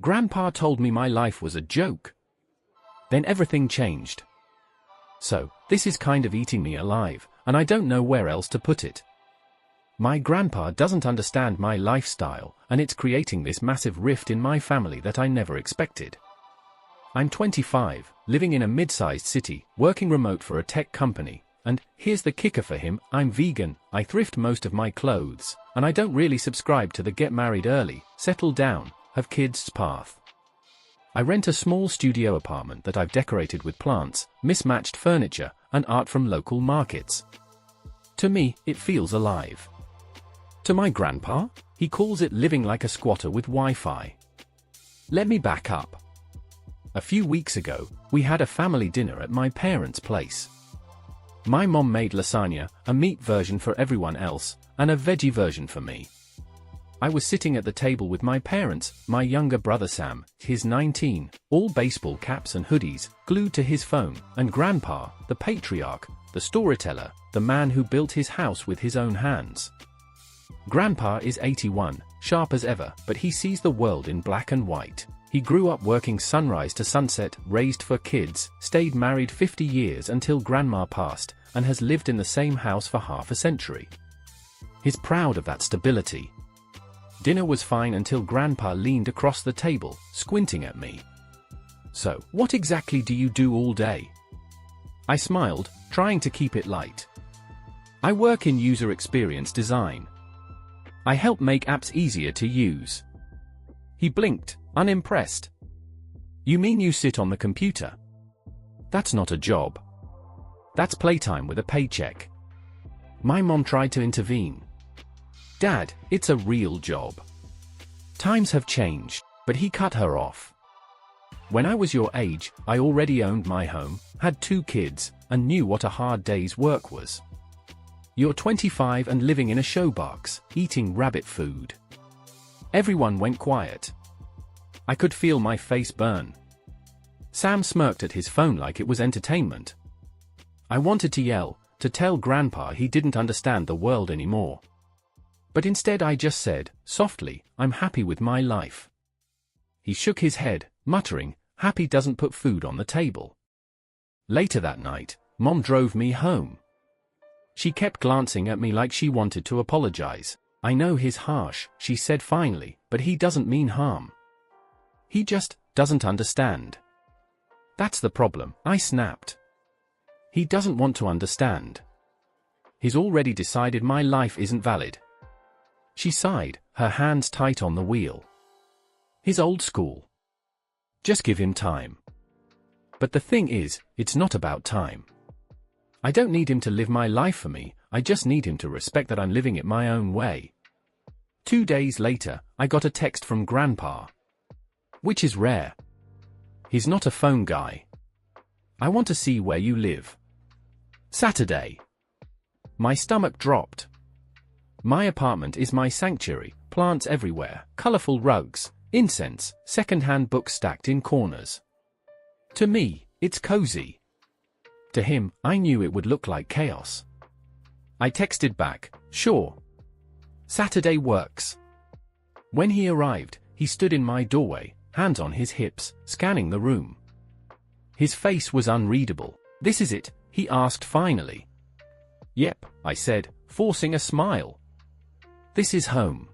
Grandpa told me my life was a joke. Then everything changed. So, this is kind of eating me alive, and I don't know where else to put it. My grandpa doesn't understand my lifestyle, and it's creating this massive rift in my family that I never expected. I'm 25, living in a mid-sized city, working remote for a tech company, and here's the kicker for him: I'm vegan, I thrift most of my clothes, and I don't really subscribe to the get married early, settle down, have kids path. I rent a small studio apartment that I've decorated with plants, mismatched furniture, and art from local markets. To me, it feels alive. To my grandpa, he calls it living like a squatter with Wi-Fi. Let me back up. A few weeks ago, we had a family dinner at my parents' place. My mom made lasagna, a meat version for everyone else, and a veggie version for me. I was sitting at the table with my parents, my younger brother Sam, he's 19, all baseball caps and hoodies, glued to his phone, and Grandpa, the patriarch, the storyteller, the man who built his house with his own hands. Grandpa is 81, sharp as ever, but he sees the world in black and white. He grew up working sunrise to sunset, raised 4 kids, stayed married 50 years until Grandma passed, and has lived in the same house for half a century. He's proud of that stability. Dinner was fine until Grandpa leaned across the table, squinting at me. "So, what exactly do you do all day?" I smiled, trying to keep it light. "I work in user experience design. I help make apps easier to use." He blinked, unimpressed. "You mean you sit on the computer? That's not a job. That's playtime with a paycheck." My mom tried to intervene. "Dad, it's a real job. Times have changed," but he cut her off. "When I was your age, I already owned my home, had 2 kids, and knew what a hard day's work was. You're 25 and living in a showbox, eating rabbit food." Everyone went quiet. I could feel my face burn. Sam smirked at his phone like it was entertainment. I wanted to yell, to tell Grandpa he didn't understand the world anymore. But instead I just said, softly, "I'm happy with my life." He shook his head, muttering, "Happy doesn't put food on the table." Later that night, Mom drove me home. She kept glancing at me like she wanted to apologize. "I know he's harsh," she said finally, "but he doesn't mean harm. He just doesn't understand." "That's the problem," I snapped. "He doesn't want to understand. He's already decided my life isn't valid." She sighed, her hands tight on the wheel. "He's old school. Just give him time." But the thing is, it's not about time. I don't need him to live my life for me, I just need him to respect that I'm living it my own way. 2 days later, I got a text from Grandpa. Which is rare. He's not a phone guy. "I want to see where you live. Saturday." My stomach dropped. My apartment is my sanctuary, plants everywhere, colorful rugs, incense, second-hand books stacked in corners. To me, it's cozy. To him, I knew it would look like chaos. I texted back, "Sure. Saturday works." When he arrived, he stood in my doorway, hands on his hips, scanning the room. His face was unreadable. "This is it?" he asked finally. "Yep," I said, forcing a smile. "This is home."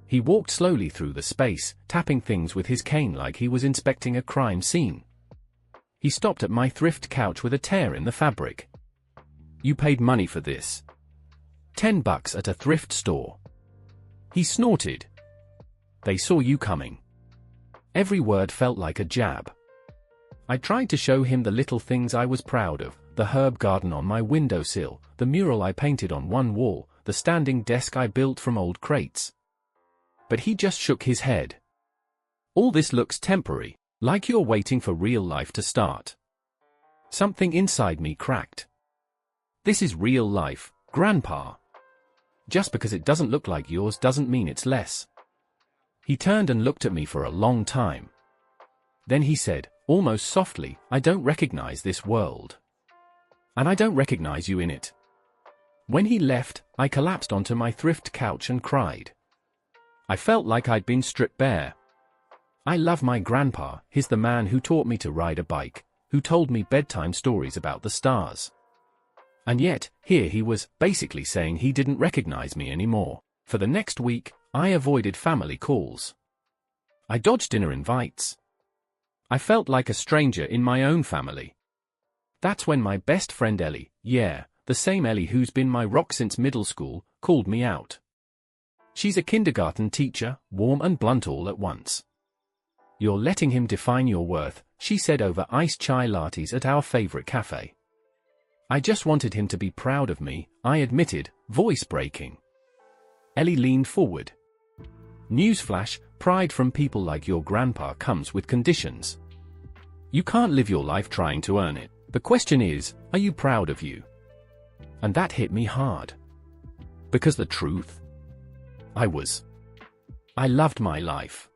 He walked slowly through the space, tapping things with his cane like he was inspecting a crime scene. He stopped at my thrift couch with a tear in the fabric. "You paid money for this. $10 at a thrift store." He snorted. "They saw you coming." Every word felt like a jab. I tried to show him the little things I was proud of, the herb garden on my windowsill, the mural I painted on one wall, the standing desk I built from old crates. But he just shook his head. "All this looks temporary, like you're waiting for real life to start." Something inside me cracked. "This is real life, Grandpa. Just because it doesn't look like yours doesn't mean it's less." He turned and looked at me for a long time. Then he said, almost softly, "I don't recognize this world. And I don't recognize you in it." When he left, I collapsed onto my thrift couch and cried. I felt like I'd been stripped bare. I love my grandpa. He's the man who taught me to ride a bike, who told me bedtime stories about the stars. And yet, here he was, basically saying he didn't recognize me anymore. For the next week, I avoided family calls. I dodged dinner invites. I felt like a stranger in my own family. That's when my best friend Ellie, yeah, the same Ellie who's been my rock since middle school, called me out. She's a kindergarten teacher, warm and blunt all at once. "You're letting him define your worth," she said over iced chai lattes at our favorite cafe. "I just wanted him to be proud of me," I admitted, voice breaking. Ellie leaned forward. "Newsflash, pride from people like your grandpa comes with conditions. You can't live your life trying to earn it. The question is, are you proud of you?" And that hit me hard. Because the truth? I loved my life.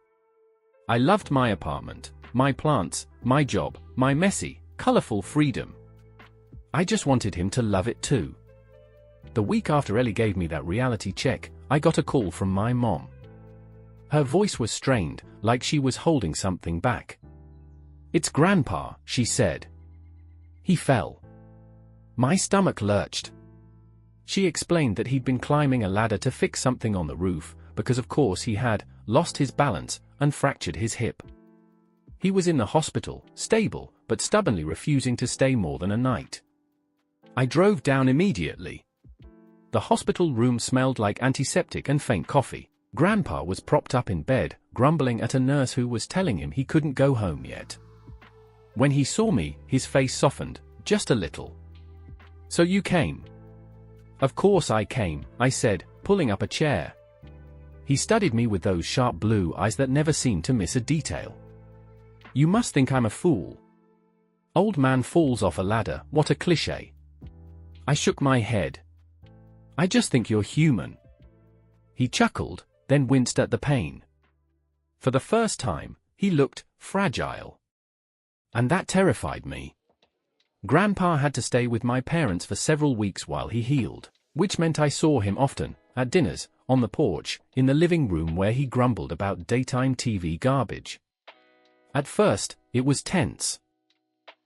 I loved my apartment, my plants, my job, my messy, colorful freedom. I just wanted him to love it too. The week after Ellie gave me that reality check, I got a call from my mom. Her voice was strained, like she was holding something back. "It's Grandpa," she said. "He fell." My stomach lurched. She explained that he'd been climbing a ladder to fix something on the roof, because of course he had lost his balance and fractured his hip. He was in the hospital, stable, but stubbornly refusing to stay more than a night. I drove down immediately. The hospital room smelled like antiseptic and faint coffee. Grandpa was propped up in bed, grumbling at a nurse who was telling him he couldn't go home yet. When he saw me, his face softened, just a little. "So you came?" "Of course I came," I said, pulling up a chair. He studied me with those sharp blue eyes that never seemed to miss a detail. "You must think I'm a fool. Old man falls off a ladder, what a cliché." I shook my head. "I just think you're human." He chuckled, then winced at the pain. For the first time, he looked fragile. And that terrified me. Grandpa had to stay with my parents for several weeks while he healed, which meant I saw him often, at dinners, on the porch, in the living room where he grumbled about daytime TV garbage. At first, it was tense.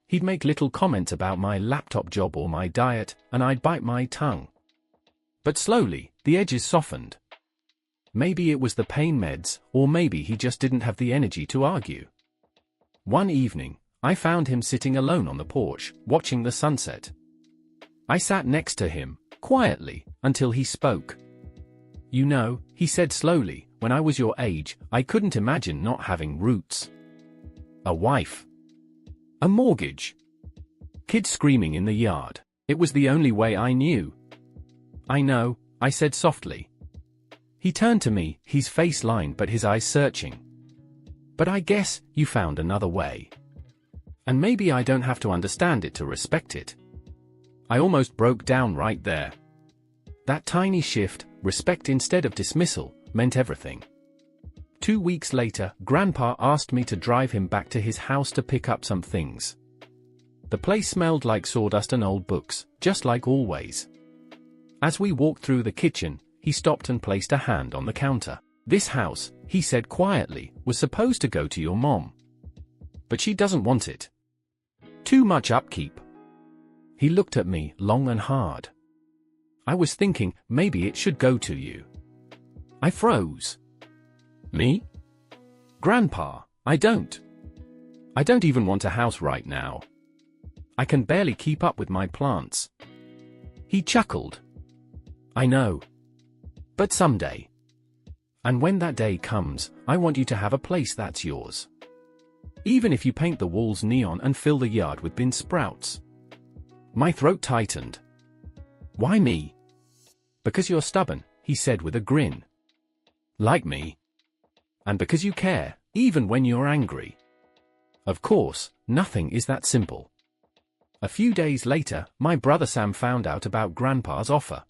He'd make little comments about my laptop job or my diet, and I'd bite my tongue. But slowly, the edges softened. Maybe it was the pain meds, or maybe he just didn't have the energy to argue. One evening, I found him sitting alone on the porch, watching the sunset. I sat next to him, quietly, until he spoke. "You know," he said slowly, "when I was your age, I couldn't imagine not having roots. A wife. A mortgage. Kids screaming in the yard. It was the only way I knew." "I know," I said softly. He turned to me, his face lined but his eyes searching. "But I guess you found another way. And maybe I don't have to understand it to respect it." I almost broke down right there. That tiny shift, respect instead of dismissal, meant everything. 2 weeks later, Grandpa asked me to drive him back to his house to pick up some things. The place smelled like sawdust and old books, just like always. As we walked through the kitchen, he stopped and placed a hand on the counter. "This house," he said quietly, "was supposed to go to your mom. But she doesn't want it. Too much upkeep." He looked at me, long and hard. I was thinking, maybe it should go to you. I froze. "Me? Grandpa, I don't even want a house right now. I can barely keep up with my plants." He chuckled. "I know. But someday. And when that day comes, I want you to have a place that's yours. Even if you paint the walls neon and fill the yard with bean sprouts." My throat tightened. "Why me?" "Because you're stubborn," he said with a grin. "Like me. And because you care, even when you're angry." Of course, nothing is that simple. A few days later, my brother Sam found out about Grandpa's offer.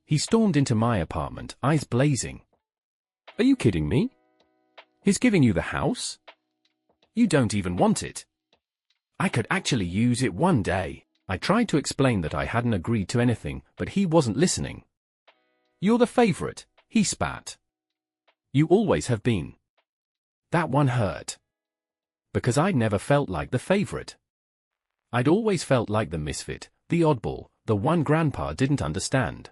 He stormed into my apartment, eyes blazing. "Are you kidding me? He's giving you the house? You don't even want it." "I could actually use it one day." I tried to explain that I hadn't agreed to anything, but he wasn't listening. "You're the favorite," he spat. "You always have been." That one hurt. Because I'd never felt like the favorite. I'd always felt like the misfit, the oddball, the one Grandpa didn't understand.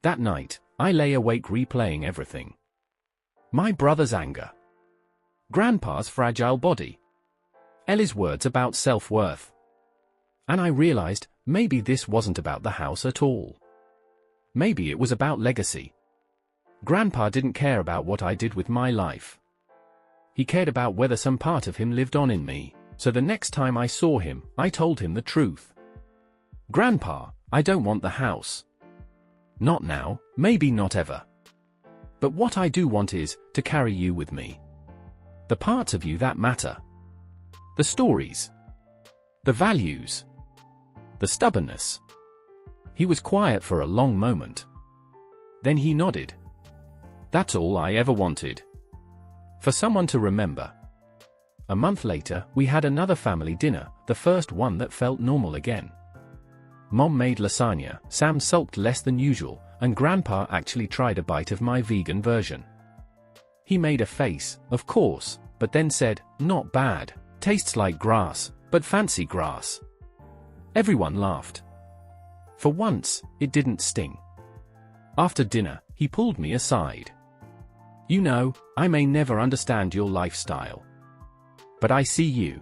That night, I lay awake replaying everything. My brother's anger. Grandpa's fragile body. Ellie's words about self-worth. And I realized, maybe this wasn't about the house at all. Maybe it was about legacy. Grandpa didn't care about what I did with my life. He cared about whether some part of him lived on in me, so the next time I saw him, I told him the truth. Grandpa, I don't want the house. Not now, maybe not ever. But what I do want is, to carry you with me. The parts of you that matter. The stories. The values. The stubbornness. He was quiet for a long moment. Then he nodded. That's all I ever wanted. For someone to remember. A month later, we had another family dinner, the first one that felt normal again. Mom made lasagna, Sam sulked less than usual, and Grandpa actually tried a bite of my vegan version. He made a face, of course, but then said, "Not bad, tastes like grass, but fancy grass." Everyone laughed. For once, it didn't sting. After dinner, he pulled me aside. "You know, I may never understand your lifestyle. But I see you.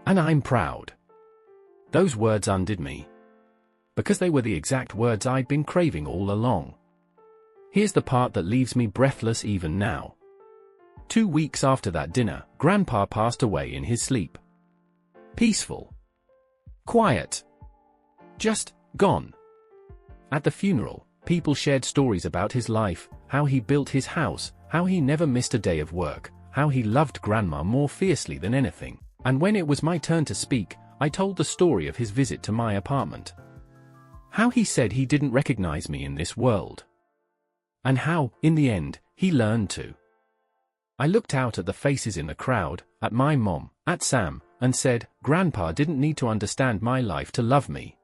And I'm proud." Those words undid me. Because they were the exact words I'd been craving all along. Here's the part that leaves me breathless even now. 2 weeks after that dinner, Grandpa passed away in his sleep. Peaceful. Quiet. Just gone. At the funeral, people shared stories about his life, how he built his house, how he never missed a day of work, how he loved Grandma more fiercely than anything. And when it was my turn to speak, I told the story of his visit to my apartment. How he said he didn't recognize me in this world. And how, in the end, he learned to. I looked out at the faces in the crowd, at my mom, at Sam, and said, Grandpa didn't need to understand my life to love me.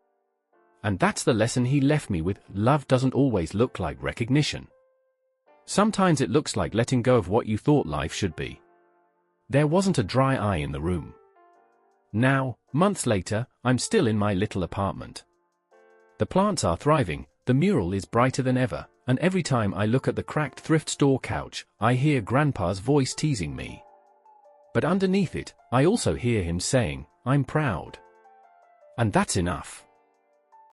And that's the lesson he left me with. Love doesn't always look like recognition. Sometimes it looks like letting go of what you thought life should be. There wasn't a dry eye in the room. Now, months later, I'm still in my little apartment. The plants are thriving, the mural is brighter than ever, and every time I look at the cracked thrift store couch, I hear Grandpa's voice teasing me. But underneath it, I also hear him saying, "I'm proud." And that's enough.